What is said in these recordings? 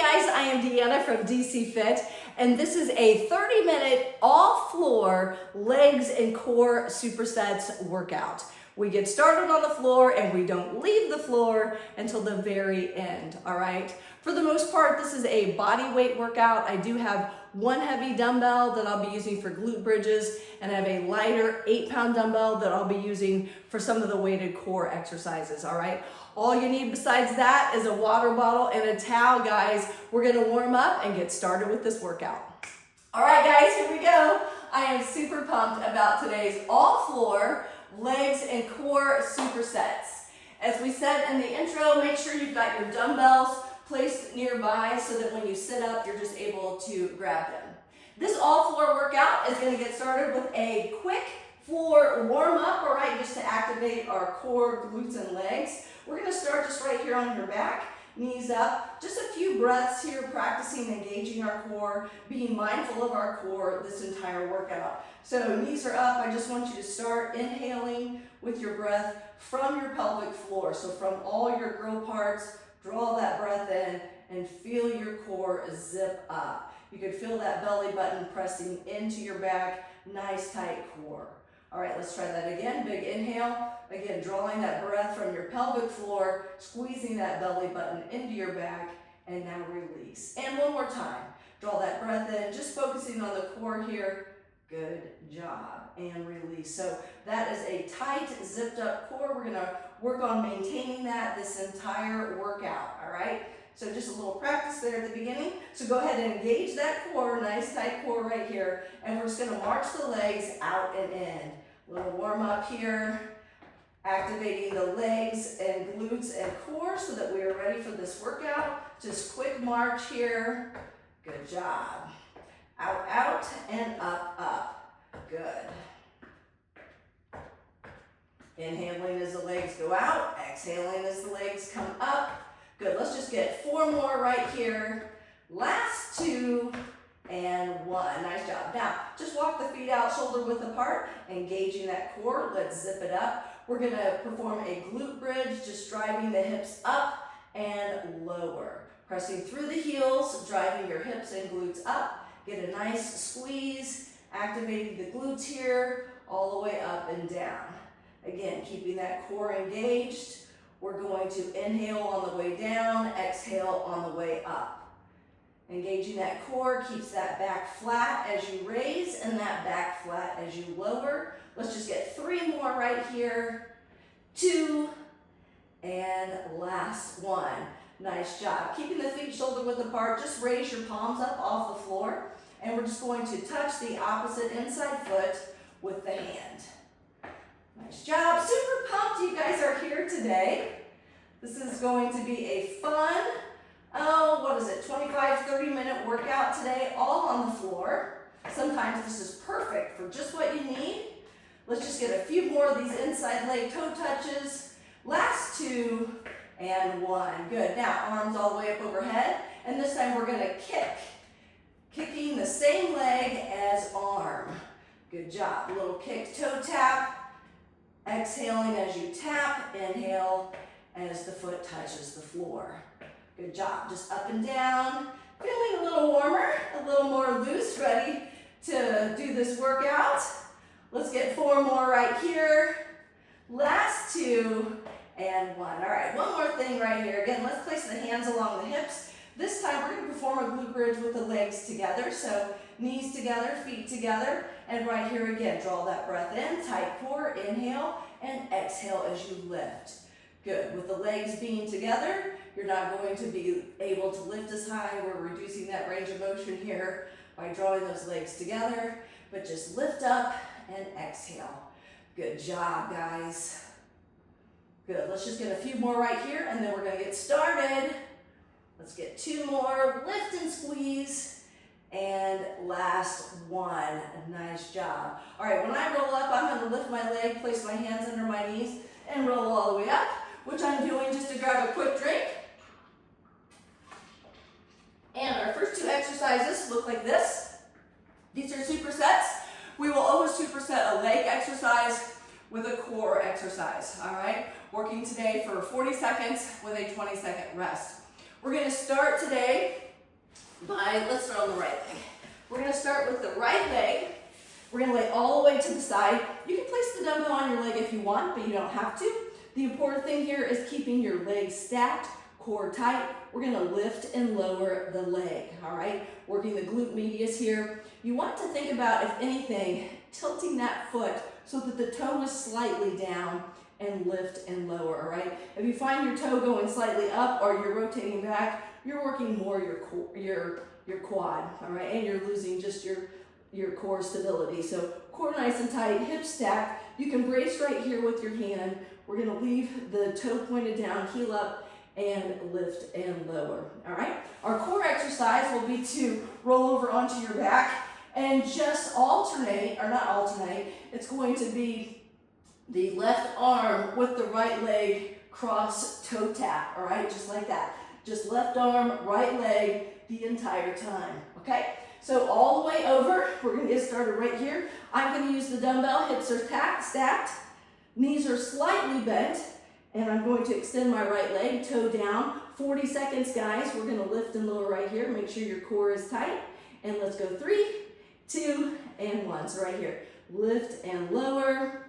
guys, I am Deanna from DC Fit, and this is a 30-minute all-floor legs and core supersets workout. We get started on the floor and we don't leave the floor until the very end, all right? For the most part, this is a body weight workout. I do have one heavy dumbbell that I'll be using for glute bridges, and I have a lighter 8-pound dumbbell that I'll be using for some of the weighted core exercises, all right? All you need besides that is a water bottle and a towel, guys. We're gonna warm up and get started with this workout. All right, guys, here we go. I am super pumped about today's all-floor legs and core supersets. As we said in the intro, make sure you've got your dumbbells placed nearby so that when you sit up, you're just able to grab them. This all-floor workout is gonna get started with a quick floor warm-up, all right, just to activate our core, glutes, and legs. We're gonna start just right here on your back, knees up, just a few breaths here, practicing engaging our core, being mindful of our core this entire workout. So knees are up. I just want you to start inhaling with your breath from your pelvic floor. So from all your grill parts, draw that breath in and feel your core zip up. You can feel that belly button pressing into your back, nice tight core. All right, let's try that again. Big inhale. Again, drawing that breath from your pelvic floor, squeezing that belly button into your back, and now release. And one more time. Draw that breath in, just focusing on the core here. Good job. And release. So that is a tight, zipped up core. We're gonna work on maintaining that this entire workout, all right? So just a little practice there at the beginning. So go ahead and engage that core, nice tight core right here. And we're just gonna march the legs out and in. A little warm up here, activating the legs and glutes and core so that we are ready for this workout. Just quick march here. Good job. Out, out, and up, up. Good. Inhaling as the legs go out, exhaling as the legs come up. Good, let's just get 4 more right here. Last 2 and 1. Nice job. Now, just walk the feet out shoulder width apart, engaging that core. Let's zip it up. We're gonna perform a glute bridge, just driving the hips up and lower. Pressing through the heels, driving your hips and glutes up. Get a nice squeeze, activating the glutes here, all the way up and down. Again, keeping that core engaged. We're going to inhale on the way down, exhale on the way up. Engaging that core keeps that back flat as you raise and that back flat as you lower. Let's just get 3 more right here. 2, and last 1. Nice job. Keeping the feet shoulder width apart, just raise your palms up off the floor. And we're just going to touch the opposite inside foot with the hand. Nice job. Super pumped you guys are here today. This is going to be a fun, 25-30-minute workout today, all on the floor. Sometimes this is perfect for just what you need. Let's just get a few more of these inside leg toe touches. Last 2 and 1. Good. Now, arms all the way up overhead. And this time we're going to kick. Kicking the same leg as arm. Good job. Little kick, toe tap. Exhaling as you tap. Inhale as the foot touches the floor. Good job. Just up and down. Feeling a little warmer, a little more loose, ready to do this workout. Let's get 4 more right here. Last 2 and 1. All right, one more thing right here. Again, let's place the hands along the hips. This time we're going to perform a glute bridge with the legs together. So knees together, feet together. And right here again, draw that breath in, tight core, inhale, and exhale as you lift. Good. With the legs being together, you're not going to be able to lift as high. We're reducing that range of motion here by drawing those legs together. But just lift up and exhale. Good job, guys. Good. Let's just get a few more right here, and then we're going to get started. Let's get 2 more. Lift and squeeze. And last 1. Nice job. All right, when I roll up, I'm going to lift my leg, place my hands under my knees, and roll all the way up, which I'm doing just to grab a quick drink. And our first 2 exercises look like this. These are supersets. We will always superset a leg exercise with a core exercise, all right? Working today for 40 seconds with a 20-second rest. We're gonna start today let's start on the right leg. We're gonna start with the right leg. We're gonna lay all the way to the side. You can place the dumbbell on your leg if you want, but you don't have to. The important thing here is keeping your legs stacked, core tight. We're gonna lift and lower the leg, all right? Working the glute medius here. You want to think about, if anything, tilting that foot so that the toe is slightly down and lift and lower, all right? If you find your toe going slightly up or you're rotating back, you're working more your quad, all right? And you're losing just your core stability. So core nice and tight, hips stacked. You can brace right here with your hand. We're gonna leave the toe pointed down, heel up, and lift and lower, all right? Our core exercise will be to roll over onto your back and just alternate, or not alternate, it's going to be the left arm with the right leg cross toe tap, all right? Just like that. Just left arm, right leg the entire time, okay? So all the way over, we're gonna get started right here. I'm gonna use the dumbbell, hips are stacked, knees are slightly bent, and I'm going to extend my right leg, toe down. 40 seconds, guys. We're gonna lift and lower right here. Make sure your core is tight. And let's go 3, 2, and 1. So right here, lift and lower.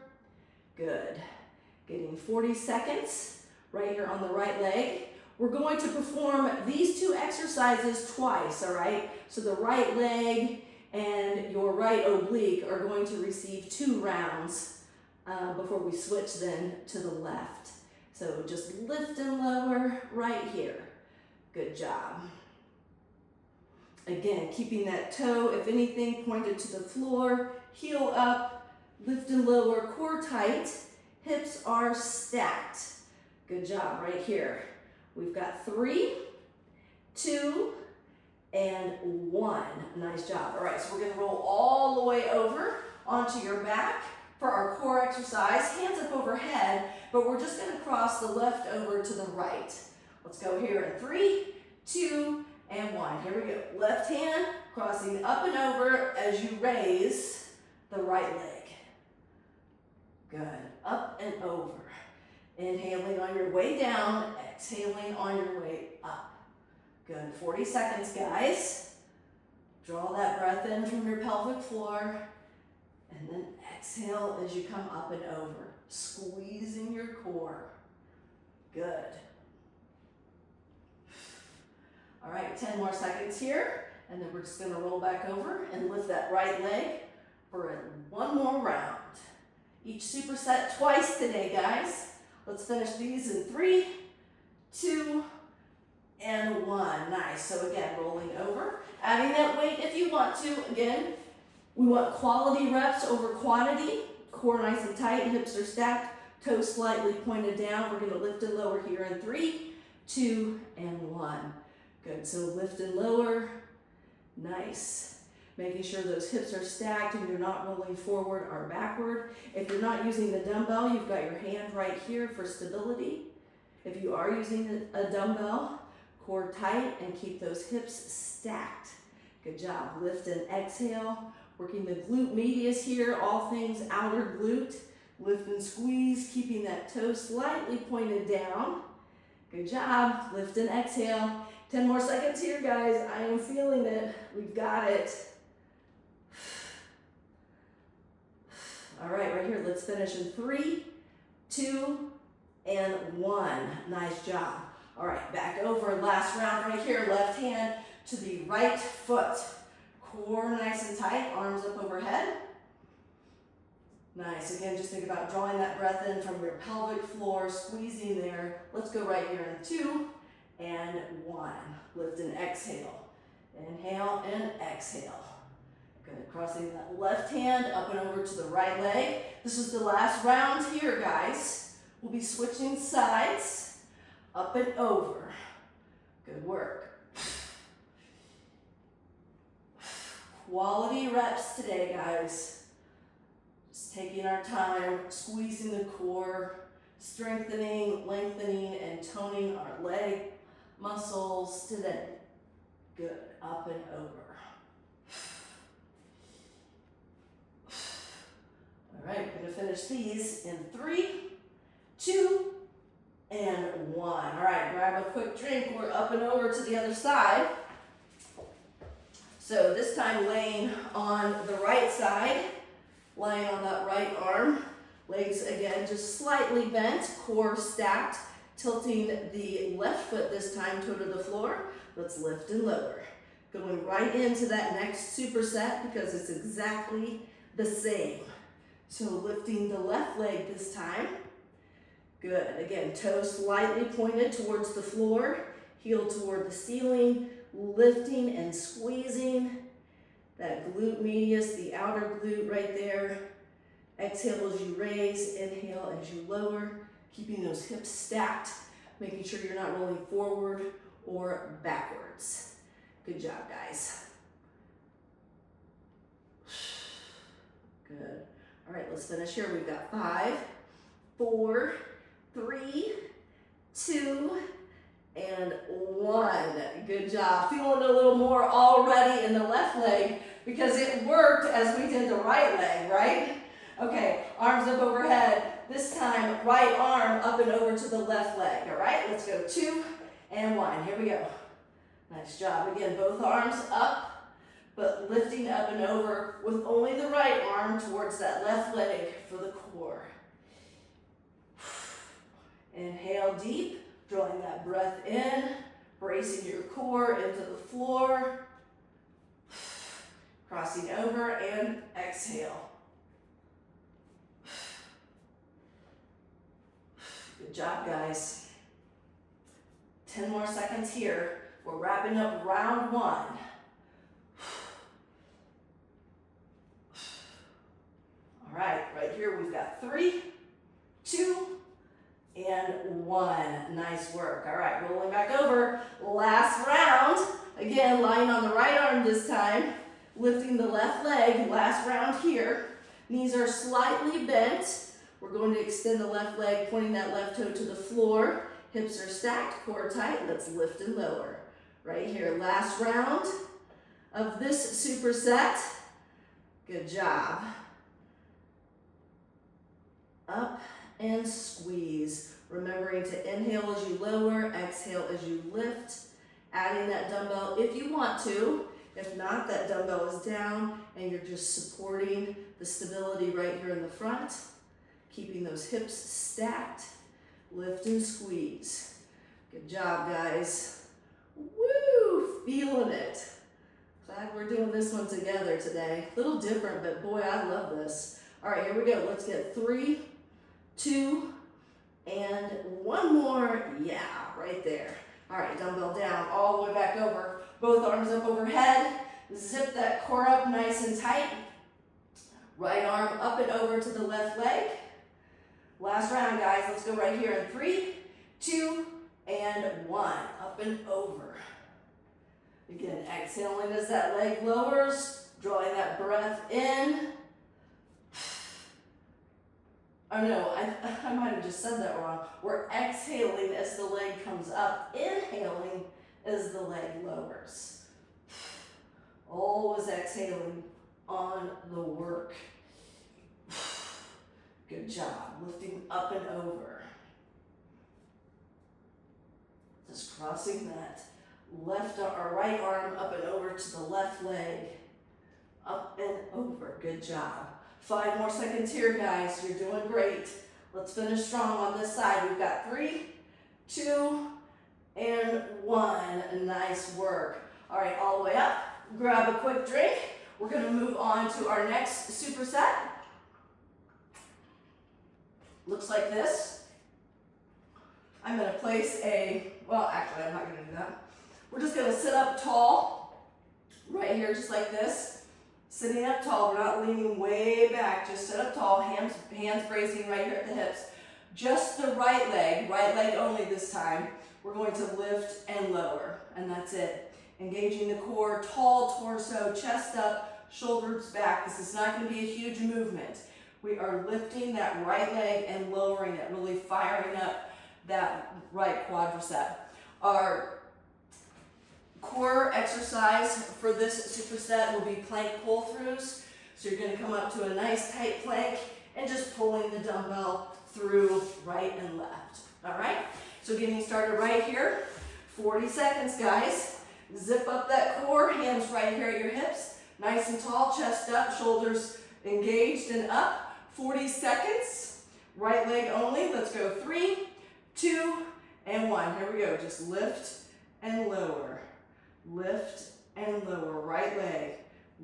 Good. Getting 40 seconds right here on the right leg. We're going to perform these two exercises twice, all right? So the right leg and your right oblique are going to receive 2 rounds before we switch then to the left. So just lift and lower right here. Good job. Again, keeping that toe, if anything, pointed to the floor, heel up, lift and lower, core tight, hips are stacked. Good job right here. We've got 3, 2, and 1. Nice job. All right, so we're gonna roll all the way over onto your back for our core exercise. Hands up overhead, but we're just gonna cross the left over to the right. Let's go here in 3, 2, and 1. Here we go. Left hand crossing up and over as you raise the right leg. Good. Up and over. Inhaling on your way down, exhaling on your way up. Good. 40 seconds, guys. Draw that breath in from your pelvic floor, and then exhale as you come up and over, squeezing your core. Good. All right, 10 more seconds here, and then we're just gonna roll back over and lift that right leg for one more round. Each superset twice today, guys. Let's finish these in 3, 2, and 1. Nice. So again, rolling over, adding that weight if you want to. Again, we want quality reps over quantity. Core nice and tight, hips are stacked, toes slightly pointed down. We're gonna lift and lower here in 3, 2, and 1. Good. So lift and lower. Nice. Making sure those hips are stacked and you're not rolling forward or backward. If you're not using the dumbbell, you've got your hand right here for stability. If you are using a dumbbell, core tight and keep those hips stacked. Good job. Lift and exhale. Working the glute medius here, all things outer glute. Lift and squeeze, keeping that toe slightly pointed down. Good job. Lift and exhale. 10 more seconds here, guys. I am feeling it. We've got it. All right here, let's finish in 3, 2, and 1. Nice job. All right, back over, last round right here, left hand to the right foot. Core nice and tight, arms up overhead. Nice, again, just think about drawing that breath in from your pelvic floor, squeezing there. Let's go right here in 2 and 1. Lift and exhale. Inhale and exhale. Good, crossing that left hand up and over to the right leg. This is the last round here, guys. We'll be switching sides, up and over. Good work. Quality reps today, guys. Just taking our time, squeezing the core, strengthening, lengthening, and toning our leg muscles today. Good, up and over. All right, we're gonna finish these in 3, 2, and 1. All right, grab a quick drink. We're up and over to the other side. So this time laying on the right side, lying on that right arm, legs again just slightly bent, core stacked, tilting the left foot this time toe to the floor. Let's lift and lower. Going right into that next superset because it's exactly the same. So lifting the left leg this time. Good. Again, toes slightly pointed towards the floor, heel toward the ceiling, lifting and squeezing that glute medius, the outer glute right there. Exhale as you raise, inhale as you lower, keeping those hips stacked, making sure you're not rolling forward or backwards. Good job, guys. Good. All right, let's finish here. We've got 5, 4, 3, 2, and 1. Good job. Feeling a little more already in the left leg because it worked as we did the right leg, right? Okay, arms up overhead. This time, right arm up and over to the left leg, all right? Let's go 2 and 1. Here we go. Nice job. Again, both arms up, but lifting up and over with only the right arm towards that left leg for the core. Inhale deep, drawing that breath in, bracing your core into the floor. Crossing over and exhale. Good job, guys. 10 more seconds here. We're wrapping up round 1. All right here we've got 3, 2, and 1. Nice work. All right, rolling back over. Last round. Again, lying on the right arm this time. Lifting the left leg. Last round here. Knees are slightly bent. We're going to extend the left leg, pointing that left toe to the floor. Hips are stacked, core tight. Let's lift and lower. Right here, last round of this superset. Good job. Up and squeeze. Remembering to inhale as you lower, exhale as you lift. Adding that dumbbell if you want to. If not, that dumbbell is down and you're just supporting the stability right here in the front. Keeping those hips stacked. Lift and squeeze. Good job, guys. Woo! Feeling it. Glad we're doing this one together today. A little different, but boy, I love this. All right, here we go. Let's get 3, 2, and 1 more. Yeah, right there. All right, dumbbell down, all the way back over. Both arms up overhead. Zip that core up nice and tight. Right arm up and over to the left leg. Last round, guys. Let's go right here in 3, 2, and 1. Up and over. Again, exhaling as that leg lowers, drawing that breath in. Oh no, I might have just said that wrong. We're exhaling as the leg comes up, inhaling as the leg lowers. Always exhaling on the work. Good job. Lifting up and over. Just crossing that left or right arm up and over to the left leg. Up and over. Good job. 5 more seconds here, guys. You're doing great. Let's finish strong on this side. We've got 3, 2, and 1. Nice work. All right, all the way up. Grab a quick drink. We're going to move on to our next superset. Looks like this. I'm going to place well, actually, I'm not going to do that. We're just going to sit up tall, right here, just like this. Sitting up tall, we're not leaning way back, just sit up tall, hands bracing right here at the hips. Just the right leg only this time. We're going to lift and lower, and that's it. Engaging the core, tall torso, chest up, shoulders back. This is not going to be a huge movement. We are lifting that right leg and lowering it, really firing up that right quadricep. Our core exercise for this superset will be plank pull-throughs. So you're going to come up to a nice tight plank and just pulling the dumbbell through right and left. All right? So getting started right here. 40 seconds, guys. Zip up that core, hands right here at your hips. Nice and tall, chest up, shoulders engaged and up. 40 seconds. Right leg only. Let's go 3, 2, and 1. Here we go. Just lift and lower. Lift and lower. Right leg.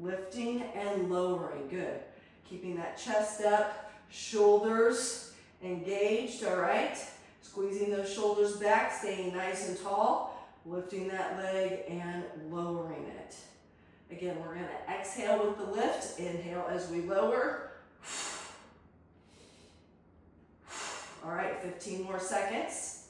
Lifting and lowering. Good. Keeping that chest up, shoulders engaged, all right? Squeezing those shoulders back, staying nice and tall, lifting that leg and lowering it. Again, we're gonna exhale with the lift, inhale as we lower. All right, 15 more seconds.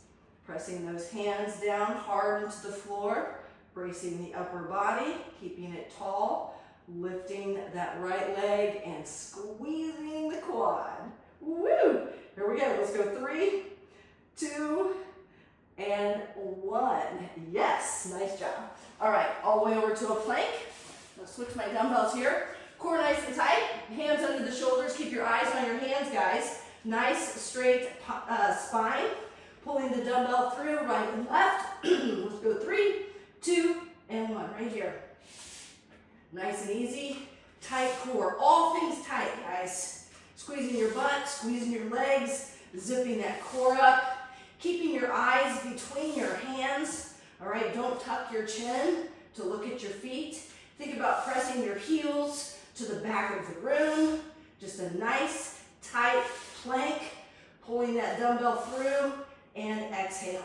Pressing those hands down hard into the floor, bracing the upper body, keeping it tall, lifting that right leg and squeezing the quad. Woo! Here we go. Let's go 3, 2, and 1. Yes, nice job. All right, all the way over to a plank. I'll switch my dumbbells here. Core nice and tight. Hands under the shoulders. Keep your eyes on your hands, guys. Nice straight spine. Pulling the dumbbell through right and left. Let's go 3, 2, and 1. Right here. Nice and easy. Tight core. All things tight, guys. Squeezing your butt, squeezing your legs, zipping that core up. Keeping your eyes between your hands. All right, don't tuck your chin to look at your feet. Think about pressing your heels to the back of the room. Just a nice, tight plank. Pulling that dumbbell through and exhaling.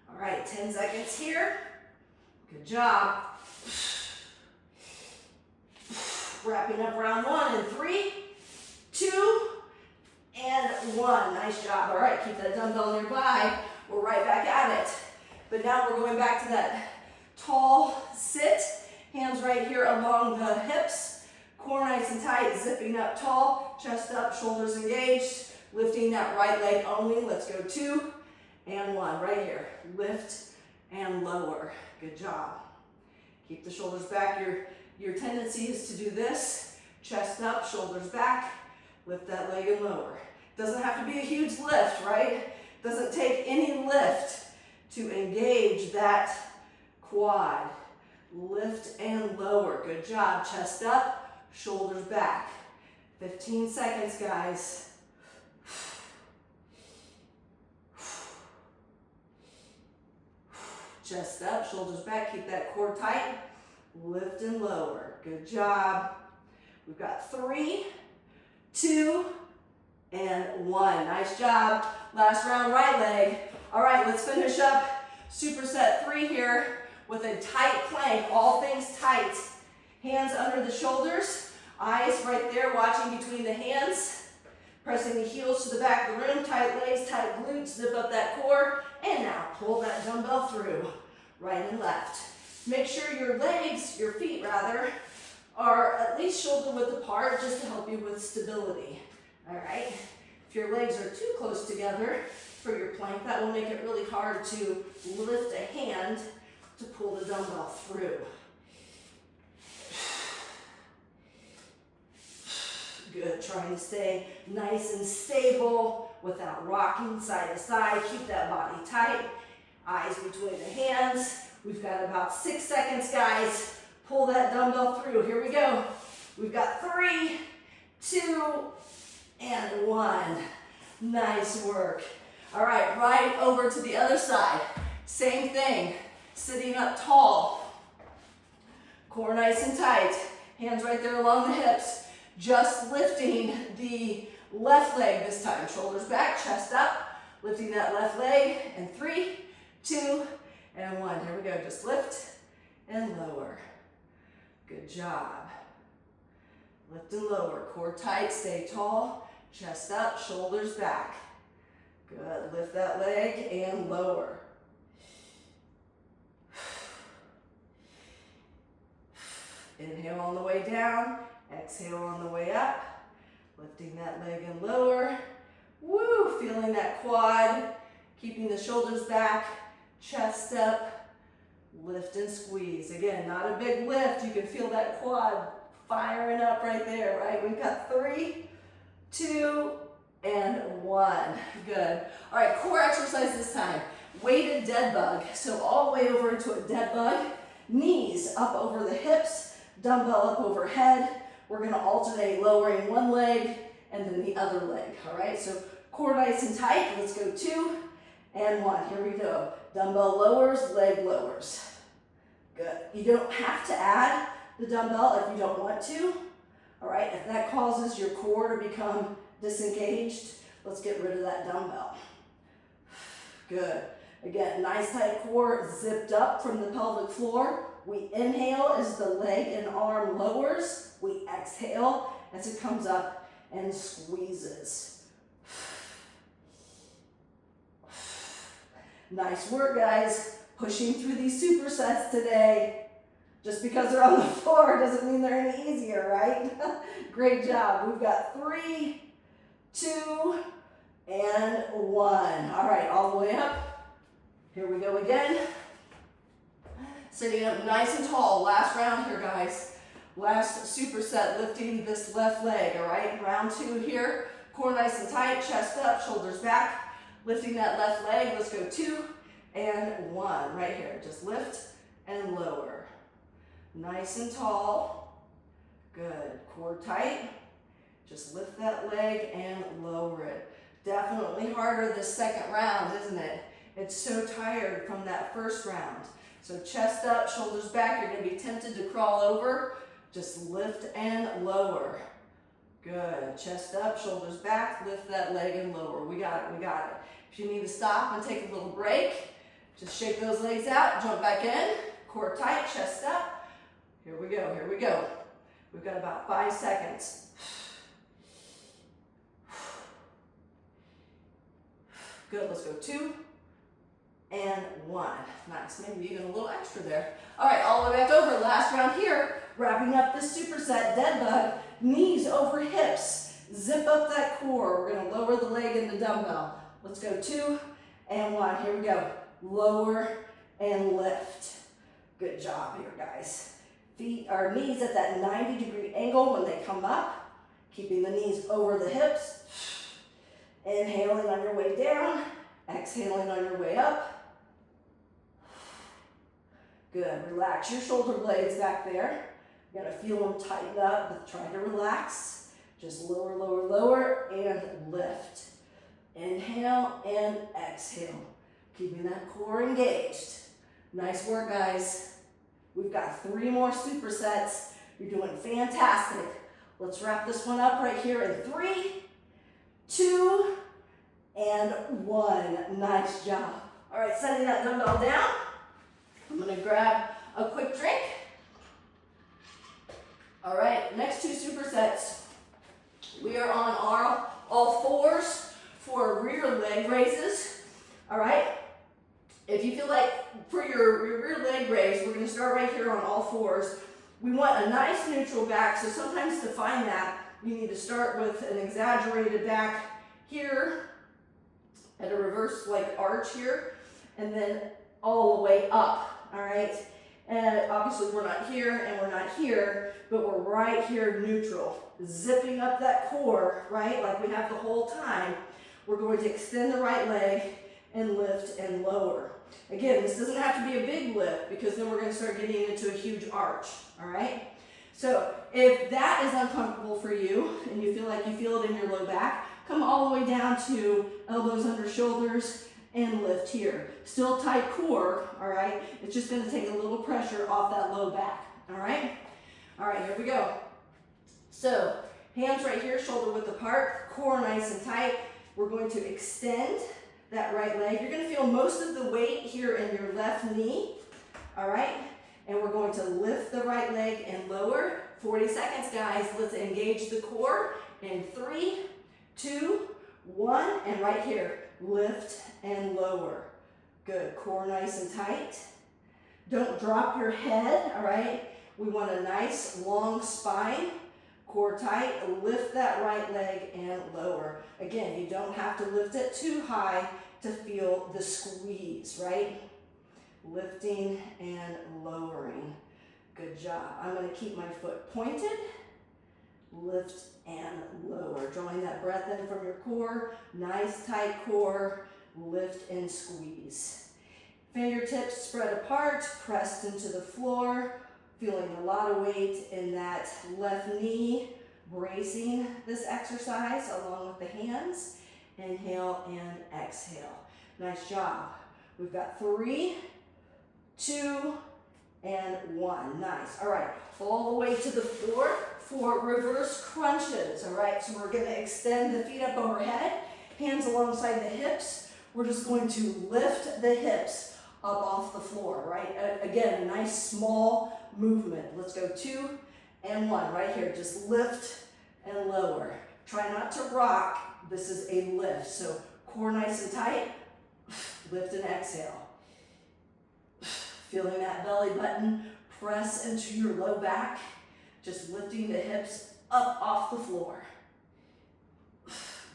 All right, 10 seconds here. Good job. Wrapping up round 1 in 3, 2, and 1. Nice job. All right, keep that dumbbell nearby. We're right back at it. But now we're going back to that tall sit. Hands right here along the hips. Core nice and tight, zipping up tall, chest up, shoulders engaged. Lifting that right leg only. Let's go 2 and 1. Right here. Lift and lower. Good job. Keep the shoulders back. Your tendency is to do this. Chest up, shoulders back. Lift that leg and lower. Doesn't have to be a huge lift, right? Doesn't take any lift to engage that quad. Lift and lower. Good job. Chest up, shoulders back. 15 seconds, guys. Chest up, shoulders back. Keep that core tight. Lift and lower. Good job. We've got 3, 2, and 1. Nice job. Last round, right leg. All right, let's finish up superset 3 here with a tight plank. All things tight. Hands under the shoulders. Eyes right there, watching between the hands. Pressing the heels to the back of the room. Tight legs, tight glutes. Zip up that core. And now pull that dumbbell through. Right and left. Make sure your legs, your feet rather, are at least shoulder width apart just to help you with stability. All right? If your legs are too close together for your plank, that will make it really hard to lift a hand to pull the dumbbell through. Good. Trying to stay nice and stable without rocking side to side. Keep that body tight. Eyes between the hands. We've got about 6 seconds, guys. Pull that dumbbell through. Here we go. We've got 3, 2, and 1. Nice work. All right, right over to the other side. Same thing. Sitting up tall. Core nice and tight. Hands right there along the hips. Just lifting the left leg this time. Shoulders back, chest up. Lifting that left leg. And 3, 2, and 1. Here we go. Just lift and lower. Good job. Lift and lower. Core tight. Stay tall. Chest up. Shoulders back. Good. Lift that leg and lower. Inhale on the way down. Exhale on the way up. Lifting that leg and lower. Woo! Feeling that quad. Keeping the shoulders back. Chest up. Lift and squeeze. Again, not a big lift. You can feel that quad firing up right there, right? We've got 3, 2, and 1. Good. All right, core exercise this time. weighted dead bug. So all the way over into a dead bug, knees up over the hips, dumbbell up overhead. We're going to alternate lowering one leg and then the other leg, all right? So core nice and tight. Let's go 2 and 1. Here we go. Dumbbell lowers, leg lowers. Good. You don't have to add the dumbbell if you don't want to, all right? If that causes your core to become disengaged, let's get rid of that dumbbell. Good. Again, nice tight core, zipped up from the pelvic floor. We inhale as the leg and arm lowers. We exhale as it comes up and squeezes. Nice work, guys. Pushing through these supersets today. Just because they're on the floor doesn't mean they're any easier, right? Great job. We've got 3, 2, and 1. All right, all the way up. Here we go again. Sitting up nice and tall. Last round here, guys. Last superset, lifting this left leg, all right? Round 2 here. Core nice and tight, chest up, shoulders back. Lifting that left leg. Let's go 2 and 1. Right here. Just lift and lower. Nice and tall. Good. Core tight. Just lift that leg and lower it. Definitely harder this second round, isn't it? It's so tired from that first round. So chest up, shoulders back. You're going to be tempted to crawl over. Just lift and lower. Good. Chest up, shoulders back. Lift that leg and lower. We got it. We got it. If you need to stop and take a little break, just shake those legs out. Jump back in. Core tight, chest up. Here we go. Here we go. We've got about 5 seconds. Good. Let's go 2 and 1. Nice. Maybe even a little extra there. All right, all the way back over. Last round here. Wrapping up this superset, dead bug. Knees over hips. Zip up that core. We're going to lower the leg and the dumbbell. Let's go 2 and 1. Here we go. Lower and lift. Good job here, guys. Feet or knees at that 90-degree angle when they come up. Keeping the knees over the hips. Inhaling on your way down. Exhaling on your way up. Good. Relax your shoulder blades back there. You're going to feel them tighten up, but try to relax. Just lower, lower, lower, and lift. Inhale and exhale. Keeping that core engaged. Nice work, guys. We've got 3 more supersets. You're doing fantastic. Let's wrap this one up right here in 3, 2, and 1. Nice job. All right, setting that dumbbell down. I'm going to grab a quick drink. All right, next 2 supersets. We are on our all fours for rear leg raises. All right. If you feel like for your rear leg raise, we're going to start right here on all fours. We want a nice neutral back, so sometimes to find that, you need to start with an exaggerated back here at a reverse like arch here, and then all the way up, all right? And obviously we're not here and we're not here, but we're right here neutral. Zipping up that core, right, like we have the whole time. We're going to extend the right leg and lift and lower. Again, this doesn't have to be a big lift because then we're going to start getting into a huge arch, all right? So if that is uncomfortable for you and you feel like you feel it in your low back, come all the way down to elbows under shoulders and lift here. Still tight core, all right? It's just going to take a little pressure off that low back, all right? All right, here we go. So hands right here, shoulder width apart, core nice and tight. We're going to extend that right leg. You're going to feel most of the weight here in your left knee, all right? And we're going to lift the right leg and lower. 40 seconds, guys. Let's engage the core in 3, 2, 1, and right here, lift and lower. Good. Core nice and tight. Don't drop your head, all right? We want a nice long spine. Core tight. Lift that right leg and lower. Again, you don't have to lift it too high to feel the squeeze, right? Lifting and lowering. Good job. I'm going to keep my foot pointed. Lift and lower. Drawing that breath in from your core. Nice tight core. lift and squeeze. Fingertips spread apart, pressed into the floor, feeling a lot of weight in that left knee, bracing this exercise along with the hands. Inhale and exhale. Nice job. We've got 3, 2, and 1. Nice. All right, all the way to the floor for reverse crunches. All right, so we're going to extend the feet up overhead, hands alongside the hips. We're just going to lift the hips up off the floor, right? Again, a nice small movement. Let's go 2 and 1 right here. Just lift and lower. Try not to rock. This is a lift. So core nice and tight. Lift and exhale. Feeling that belly button press into your low back. Just lifting the hips up off the floor.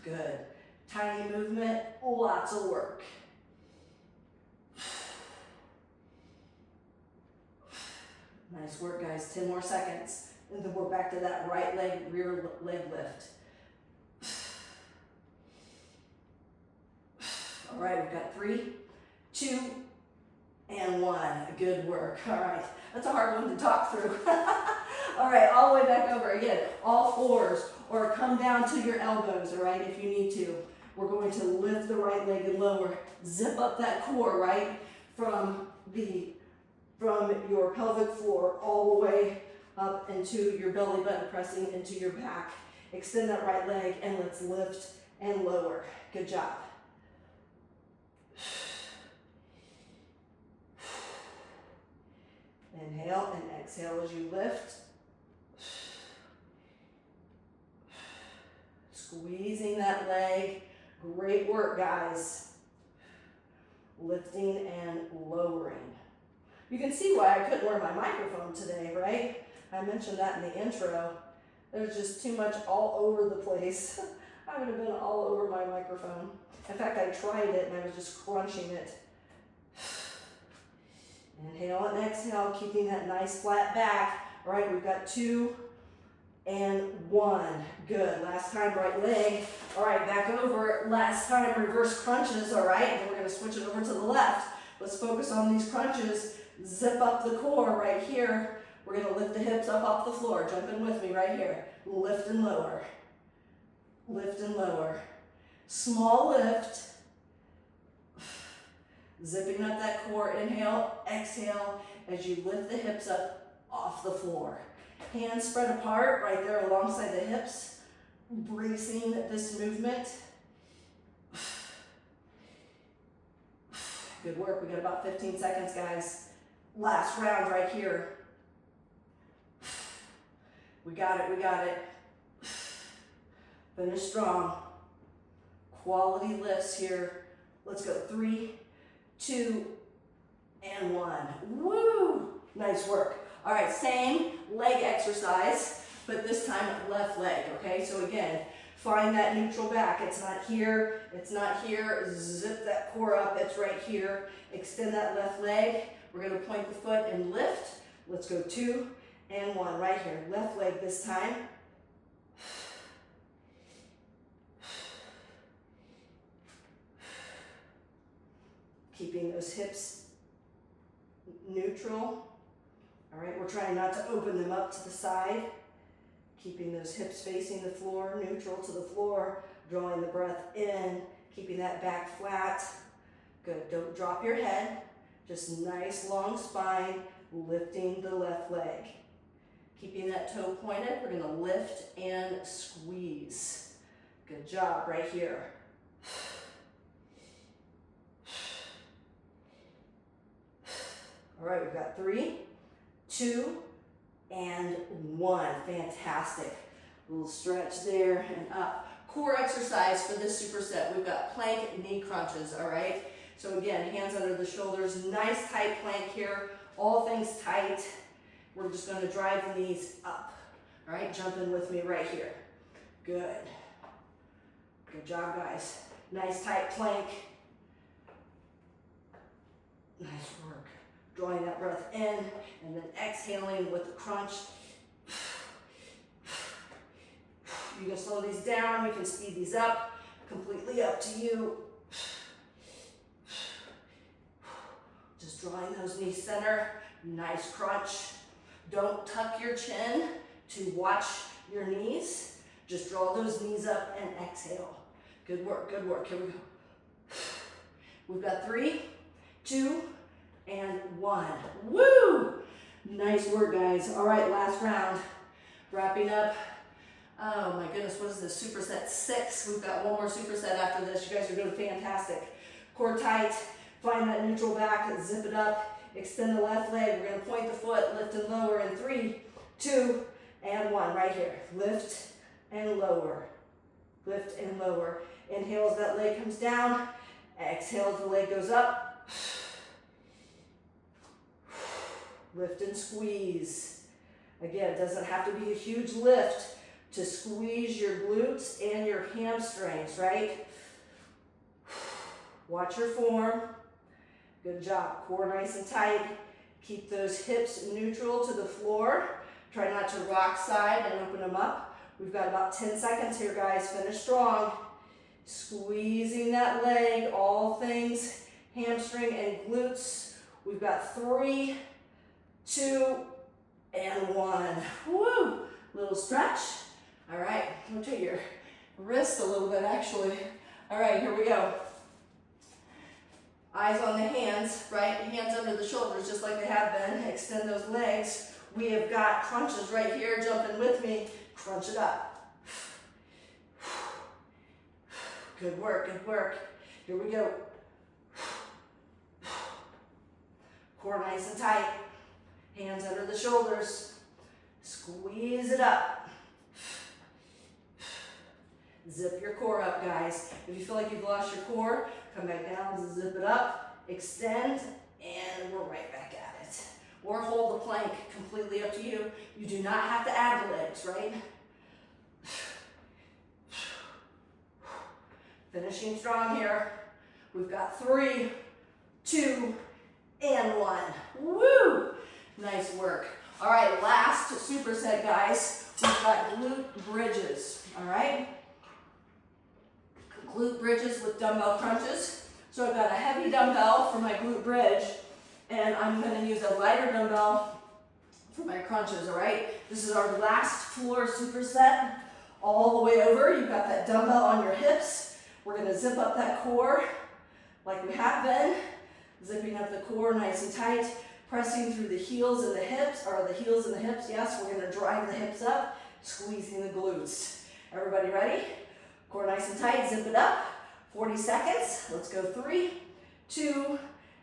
Good. Tiny movement, lots of work. Nice work, guys. 10 more seconds. And then we're back to that right leg, rear leg lift. All right, we've got 3, 2, and 1. Good work. All right, that's a hard one to talk through. All right, all the way back over again. All fours, or come down to your elbows, all right, if you need to. We're going to lift the right leg and lower. Zip up that core, right, from your pelvic floor all the way up into your belly button, pressing into your back. Extend that right leg and let's lift and lower. Good job. Inhale and exhale as you lift. Squeezing that leg. Great work, guys. Lifting and lowering. You can see why I couldn't wear my microphone today, right? I mentioned that in the intro. There's just too much all over the place. I would have been all over my microphone. In fact, I tried it and I was just crunching it. Inhale and exhale, keeping that nice flat back. All right, we've got 2 and 1. Good. Last time, right leg. All right, back over. Last time, reverse crunches. All right, and we're going to switch it over to the left. Let's focus on these crunches. Zip up the core right here. We're going to lift the hips up off the floor. Jump in with me right here. Lift and lower. Lift and lower. Small lift. Zipping up that core. Inhale, exhale as you lift the hips up off the floor. Hands spread apart right there alongside the hips. Bracing this movement. Good work. We got about 15 seconds, guys. Last round right here. We got it. We got it. Finish strong. Quality lifts here. Let's go. 3, 2, and 1. Woo! Nice work. All right, same leg exercise, but this time left leg, okay? So again, find that neutral back. It's not here, it's not here. Zip that core up, it's right here. Extend that left leg. We're gonna point the foot and lift. Let's go 2 and 1 right here. Left leg this time. Keeping those hips neutral. All right, we're trying not to open them up to the side. Keeping those hips facing the floor, neutral to the floor. Drawing the breath in, keeping that back flat. Good, don't drop your head. Just nice long spine, lifting the left leg. Keeping that toe pointed, we're gonna lift and squeeze. Good job right here. All right, we've got 3, 2, and 1. Fantastic. A little stretch there and up. Core exercise for this superset. We've got plank knee crunches, all right? So again, hands under the shoulders. Nice tight plank here. All things tight. We're just going to drive the knees up. All right, jump in with me right here. Good. Good job, guys. Nice tight plank. Nice work. Drawing that breath in and then exhaling with the crunch. You can slow these down, you can speed these up, completely up to you. drawing those knees center. Nice crunch. Don't tuck your chin to watch your knees. Just draw those knees up and exhale. Good work, good work. Here we go. We've got 3, 2, and 1. Woo! Nice work, guys. All right, last round. Wrapping up. Oh my goodness, what is this? Superset 6. We've got one more superset after this. You guys are doing fantastic. Core tight. Find that neutral back. Zip it up. Extend the left leg. We're going to point the foot, lift and lower in 3, 2, and 1. Right here. Lift and lower. Lift and lower. Inhale as that leg comes down. Exhale as the leg goes up. Lift and squeeze. Again, it doesn't have to be a huge lift to squeeze your glutes and your hamstrings, right? Watch your form. Good job. Core nice and tight. Keep those hips neutral to the floor. Try not to rock side and open them up. We've got about 10 seconds here, guys. Finish strong. Squeezing that leg, all things hamstring and glutes. We've got 3, 2, and 1. Woo! Little stretch. All right, rotate your wrist a little bit, actually. All right, here we go. Eyes on the hands, right? Hands under the shoulders, just like they have been. Extend those legs. We have got crunches right here. Jump in with me. Crunch it up. Good work, good work. Here we go. Core nice and tight. Hands under the shoulders. Squeeze it up. Zip your core up, guys. If you feel like you've lost your core, come back down, zip it up, extend, and we're right back at it. Or hold the plank, completely up to you. You do not have to add legs, right? Finishing strong here. We've got 3, 2, and 1. Woo! Nice work. All right, last superset, guys. We've got glute bridges, all right? Glute bridges with dumbbell crunches. So I've got a heavy dumbbell for my glute bridge, and I'm going to use a lighter dumbbell for my crunches, all right? This is our last floor superset. All the way over, you've got that dumbbell on your hips. We're going to zip up that core like we have been. Zipping up the core nice and tight. Pressing through the heels and the hips, or the heels and the hips, yes, we're going to drive the hips up, squeezing the glutes. Everybody ready? Core nice and tight, zip it up. 40 seconds. Let's go 3, 2,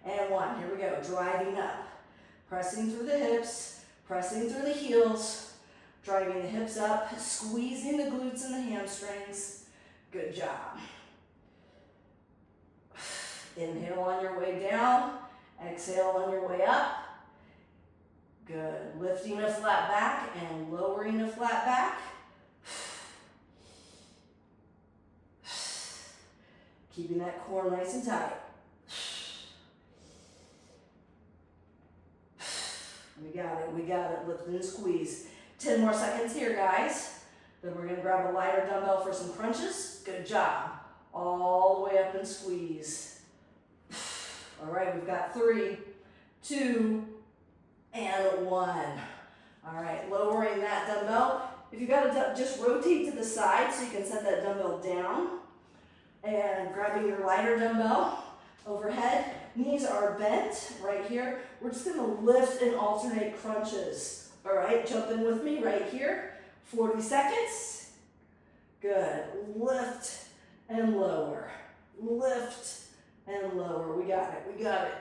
and 1. Here we go, driving up. Pressing through the hips, pressing through the heels, driving the hips up, squeezing the glutes and the hamstrings. Good job. Inhale on your way down. Exhale on your way up. Good. Lifting a flat back and lowering a flat back. Keeping that core nice and tight. We got it, we got it. Lift and squeeze. 10 more seconds here, guys. Then we're going to grab a lighter dumbbell for some crunches. Good job. All the way up and squeeze. All right, we've got 3, 2, and 1. All right, lowering that dumbbell. If you got to just rotate to the side so you can set that dumbbell down. And grabbing your lighter dumbbell overhead. Knees are bent right here. We're just going to lift and alternate crunches. All right, jump in with me right here. 40 seconds. Good. Lift and lower. Lift and lower. We got it. We got it.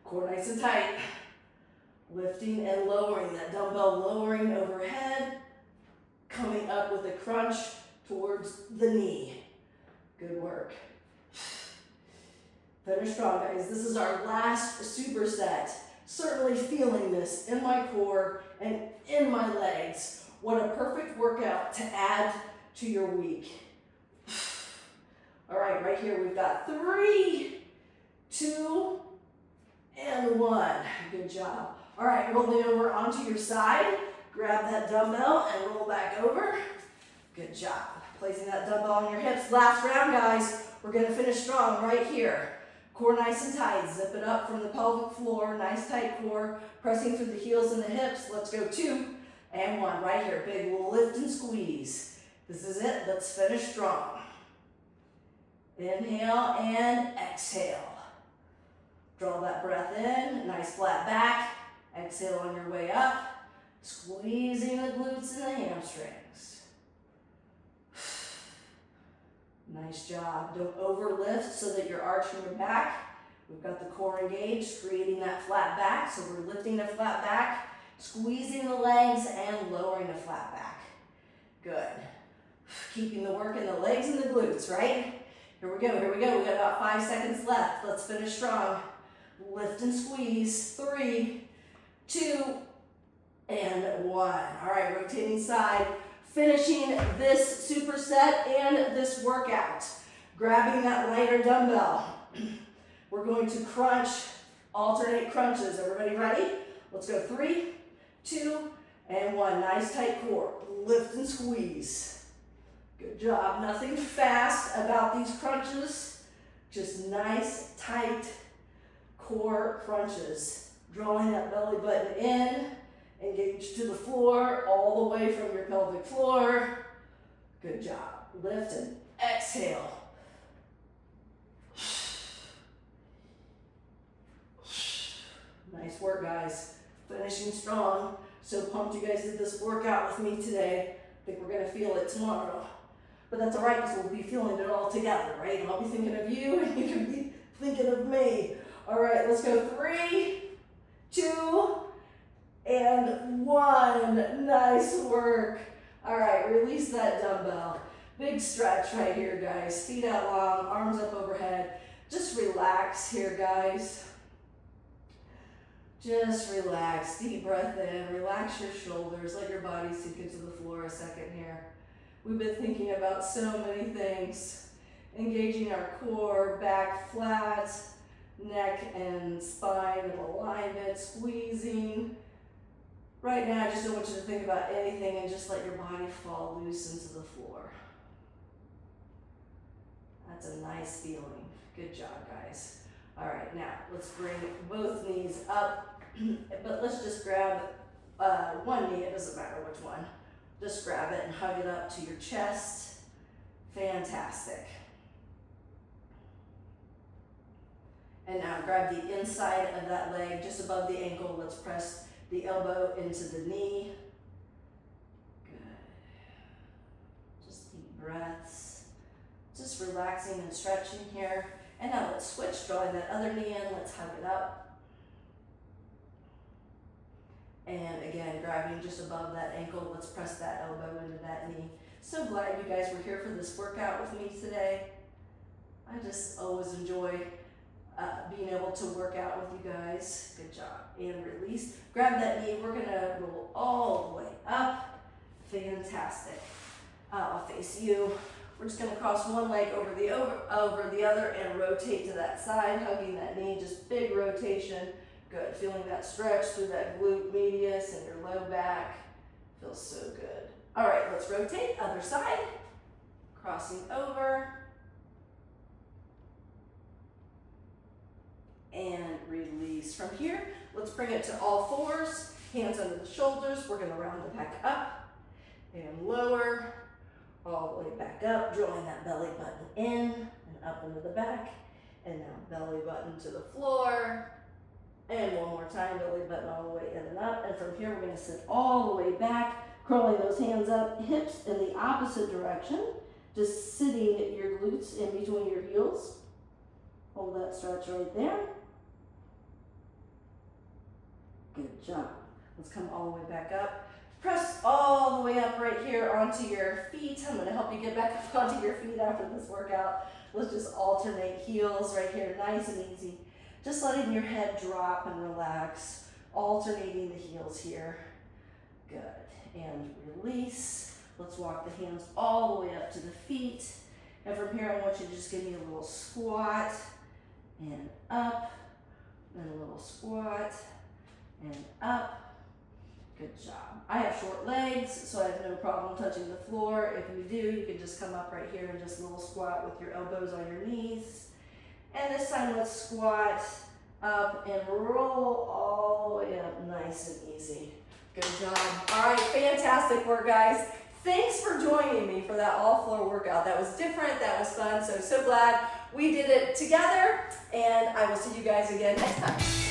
Core nice and tight. Lifting and lowering. That dumbbell lowering overhead. Coming up with a crunch towards the knee. Good work. Finish strong, guys. This is our last superset. Certainly feeling this in my core and in my legs. What a perfect workout to add to your week. All right, right here we've got 3, 2, and 1. Good job. All right, rolling over onto your side. Grab that dumbbell and roll back over. Good job. Placing that dumbbell on your hips. Last round, guys. We're going to finish strong right here. Core nice and tight. Zip it up from the pelvic floor. Nice tight core. Pressing through the heels and the hips. Let's go 2 and 1. Right here. Big lift and squeeze. This is it. Let's finish strong. Inhale and exhale. Draw that breath in. Nice flat back. Exhale on your way up. Squeezing the glutes and the hamstrings. Nice job. Don't overlift so that you're arching your back. We've got the core engaged, creating that flat back. So we're lifting the flat back, squeezing the legs, and lowering the flat back. Good. Keeping the work in the legs and the glutes, right? Here we go, here we go. We got about 5 seconds left. Let's finish strong. Lift and squeeze. 3, 2, and 1. All right, rotating side. Finishing this superset and this workout. Grabbing that lighter dumbbell. We're going to crunch, alternate crunches. Everybody ready? Let's go 3, 2, and 1. Nice tight core. Lift and squeeze. Good job. Nothing fast about these crunches. Just nice, tight core crunches. Drawing that belly button in. Engage to the floor, all the way from your pelvic floor. Good job. Lift and exhale. Nice work, guys. Finishing strong. So pumped you guys did this workout with me today. I think we're going to feel it tomorrow. But that's all right, because we'll be feeling it all together, right? And I'll be thinking of you, and you can be thinking of me. All right, let's go 3, 2, and 1. Nice work. All right, release that dumbbell. Big stretch right here, guys. Feet out long, arms up overhead. Just relax here, guys. Just relax. Deep breath in. Relax your shoulders. Let your body sink into the floor a second here. We've been thinking about so many things. Engaging our core, back flat, neck and spine in alignment, squeezing. Right now, I just don't want you to think about anything and just let your body fall loose into the floor. That's a nice feeling. Good job, guys. All right, now let's bring both knees up, but let's just grab one knee, it doesn't matter which one. Just grab it and hug it up to your chest. Fantastic. And now grab the inside of that leg just above the ankle. Let's press the elbow into the knee. Good. Just deep breaths. Just relaxing and stretching here. And now let's switch, drawing that other knee in. Let's hug it up. And again, grabbing just above that ankle. Let's press that elbow into that knee. So glad you guys were here for this workout with me today. I just always enjoy being able to work out with you guys. Good job. And release. Grab that knee. We're going to roll all the way up. Fantastic. I'll face you. We're just going to cross one leg over the other and rotate to that side, hugging that knee. Just big rotation. Good. Feeling that stretch through that glute medius and your low back. Feels so good. All right, let's rotate. Other side. Crossing over. And release. From here, let's bring it to all fours. Hands under the shoulders. We're going to round the back up and lower. All the way back up, drawing that belly button in and up into the back. And now belly button to the floor. And one more time, belly button all the way in and up. And from here, we're going to sit all the way back, curling those hands up, hips in the opposite direction. Just sitting your glutes in between your heels. Hold that stretch right there. Good job. Let's come all the way back up. Press all the way up right here onto your feet. I'm going to help you get back up onto your feet after this workout. Let's just alternate heels right here, nice and easy. Just letting your head drop and relax, alternating the heels here. Good. And release. Let's walk the hands all the way up to the feet. And from here, I want you to just give me a little squat and up, and a little squat and up. Good job. I have short legs, so I have no problem touching the floor. If you do, you can just come up right here and just a little squat with your elbows on your knees. And this time let's squat up and roll all the way up, nice and easy. Good job. All right, fantastic work, guys. Thanks for joining me for that all floor workout. That was different, that was fun, so glad we did it together, and I will see you guys again next time.